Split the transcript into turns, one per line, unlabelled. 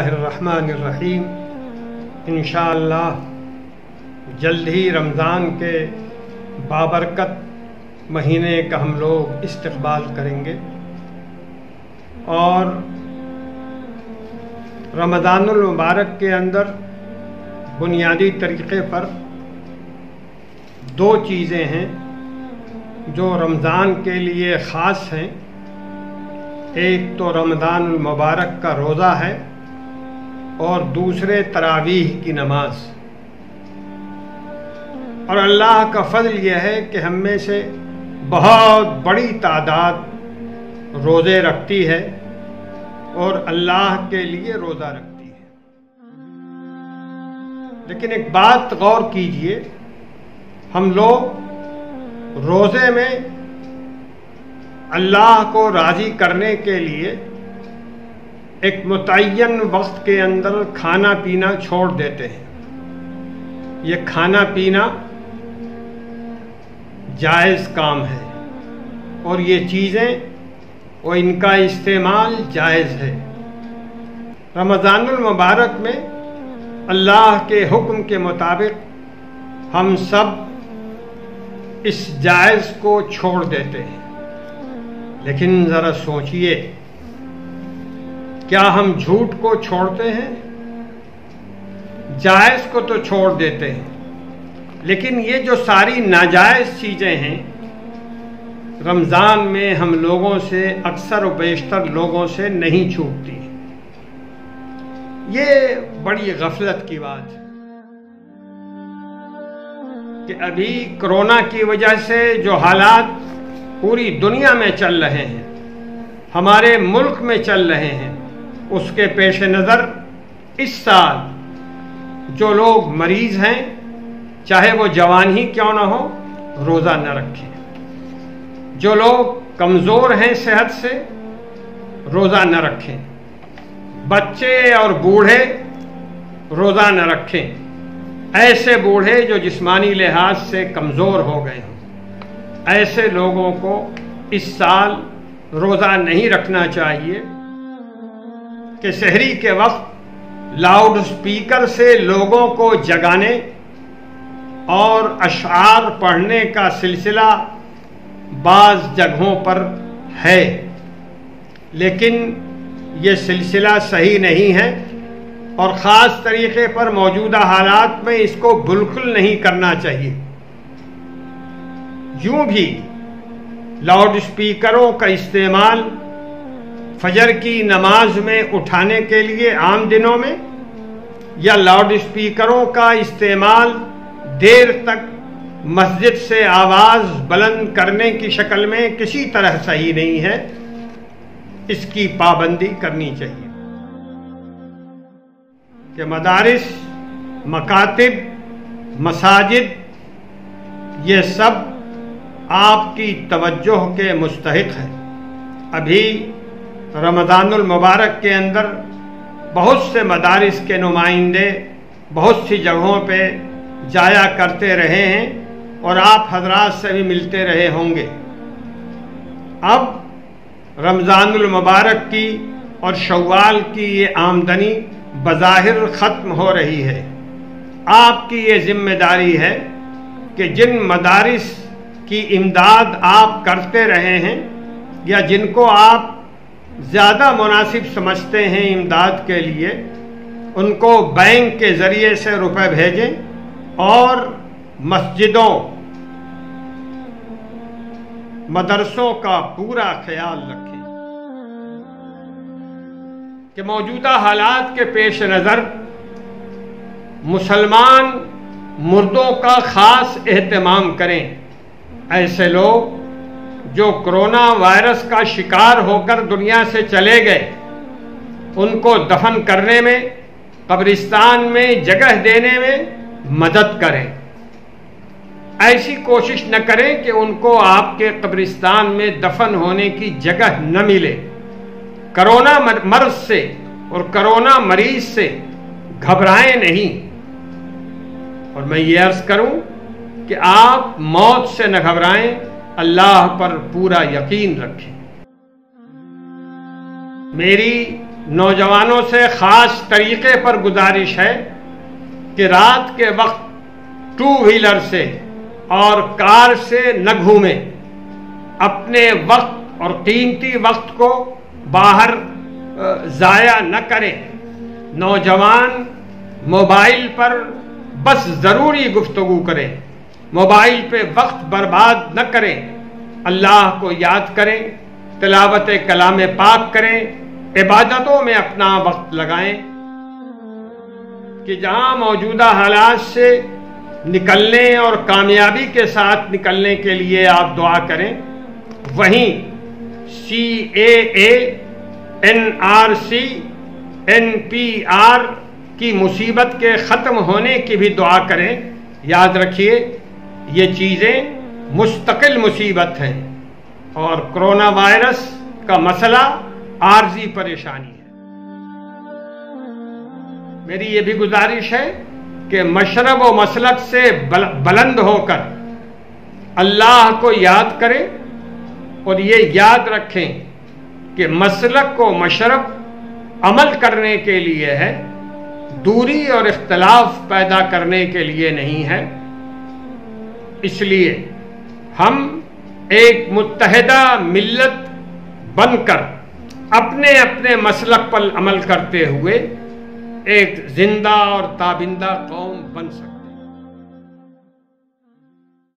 बिस्मिल्लाहिर्रहमानिर्रहीम। इंशाअल्लाह जल्द ही रमज़ान के बाबरकत महीने का हम लोग इस्तक़बाल करेंगे और रमज़ानुल मुबारक के अंदर बुनियादी तरीक़े पर दो चीज़ें हैं जो रमज़ान के लिए ख़ास हैं। एक तो रमज़ानुल मुबारक का रोज़ा है और दूसरे तरावीह की नमाज। और अल्लाह का फ़ज़ल यह है कि हम में से बहुत बड़ी तादाद रोज़े रखती है और अल्लाह के लिए रोज़ा रखती है। लेकिन एक बात गौर कीजिए, हम लोग रोज़े में अल्लाह को राज़ी करने के लिए एक मुतय्यन वक्त के अंदर खाना पीना छोड़ देते हैं। ये खाना पीना जायज़ काम है और ये चीज़ें और इनका इस्तेमाल जायज़ है। रमज़ानुल मुबारक में अल्लाह के हुक्म के मुताबिक हम सब इस जायज़ को छोड़ देते हैं। लेकिन ज़रा सोचिए, क्या हम झूठ को छोड़ते हैं? जायज़ को तो छोड़ देते हैं, लेकिन ये जो सारी नाजायज़ चीज़ें हैं रमज़ान में हम लोगों से अक्सर व बेशतर लोगों से नहीं छूटती। ये बड़ी गफलत की बात है कि अभी कोरोना की वजह से जो हालात पूरी दुनिया में चल रहे हैं, हमारे मुल्क में चल रहे हैं, उसके पेश नज़र इस साल जो लोग मरीज़ हैं, चाहे वो जवान ही क्यों ना हो, रोज़ा न रखें। जो लोग कमज़ोर हैं सेहत से, रोज़ा न रखें। बच्चे और बूढ़े रोज़ा न रखें। ऐसे बूढ़े जो जिस्मानी लिहाज से कमज़ोर हो गए हों, ऐसे लोगों को इस साल रोज़ा नहीं रखना चाहिए कि सहरी के वक्त लाउड स्पीकर से लोगों को जगाने और अशआर पढ़ने का सिलसिला बाज़ जगहों पर है, लेकिन ये सिलसिला सही नहीं है और ख़ास तरीक़े पर मौजूदा हालात में इसको बिल्कुल नहीं करना चाहिए। यूँ भी लाउड स्पीकरों का इस्तेमाल फजर की नमाज में उठाने के लिए आम दिनों में, या लाउड स्पीकरों का इस्तेमाल देर तक मस्जिद से आवाज़ बुलंद करने की शक्ल में किसी तरह सही नहीं है। इसकी पाबंदी करनी चाहिए कि मदारिस, मकातिब, मसाजिद ये सब आपकी तवज्जो के मुस्तहिक है। अभी रमज़ानुल मुबारक के अंदर बहुत से मदारिस के नुमाइंदे बहुत सी जगहों पे जाया करते रहे हैं और आप हजरात से भी मिलते रहे होंगे। अब रमज़ानुल मुबारक की और शव्वाल की ये आमदनी बज़ाहिर ख़त्म हो रही है। आपकी ये ज़िम्मेदारी है कि जिन मदारिस की इमदाद आप करते रहे हैं या जिनको आप ज़्यादा मुनासिब समझते हैं इमदाद के लिए, उनको बैंक के ज़रिए से रुपए भेजें और मस्जिदों, मदरसों का पूरा ख्याल रखें कि मौजूदा हालात के पेश नज़र मुसलमान मुर्दों का ख़ास एहतमाम करें। ऐसे लोग जो कोरोना वायरस का शिकार होकर दुनिया से चले गए, उनको दफन करने में, कब्रिस्तान में जगह देने में मदद करें। ऐसी कोशिश न करें कि उनको आपके कब्रिस्तान में दफन होने की जगह न मिले। कोरोना मर्ज से और कोरोना मरीज से घबराएं नहीं। और मैं ये अर्ज करूं कि आप मौत से न घबराएं, अल्लाह पर पूरा यकीन रखें। मेरी نوجوانوں سے خاص طریقے پر گزارش ہے کہ رات کے وقت 2 وہیلر سے اور کار سے نہ گھومیں، اپنے وقت اور قیمتی وقت کو باہر ضائع نہ کریں۔ نوجوان موبائل پر بس ضروری گفتگو کریں، موبائل پہ وقت برباد نہ کریں، اللہ کو یاد کریں، تلاوت کلام پاک کریں، عبادتوں میں اپنا وقت لگائیں کہ جہاں موجودہ حالات سے نکلنے اور کامیابی کے ساتھ نکلنے کے لیے آپ دعا کریں، وہیں CAA، NRC، NPR کی مصیبت کے ختم ہونے کی بھی دعا کریں۔ یاد رکھیے یہ چیزیں مستقل مصیبت ہیں اور کرونا وائرس کا مسئلہ عارضی پریشانی ہے۔ میری یہ بھی گزارش ہے کہ مشرب و مسلک سے بلند ہو کر اللہ کو یاد کریں اور یہ یاد رکھیں کہ مسلک و مشرب عمل کرنے کے لیے ہے، دوری اور اختلاف پیدا کرنے کے لیے نہیں ہے۔ اس لیے ہم ایک متحدہ ملت بن کر اپنے اپنے مسلک پر عمل کرتے ہوئے ایک زندہ اور تابندہ قوم بن سکتے ہیں۔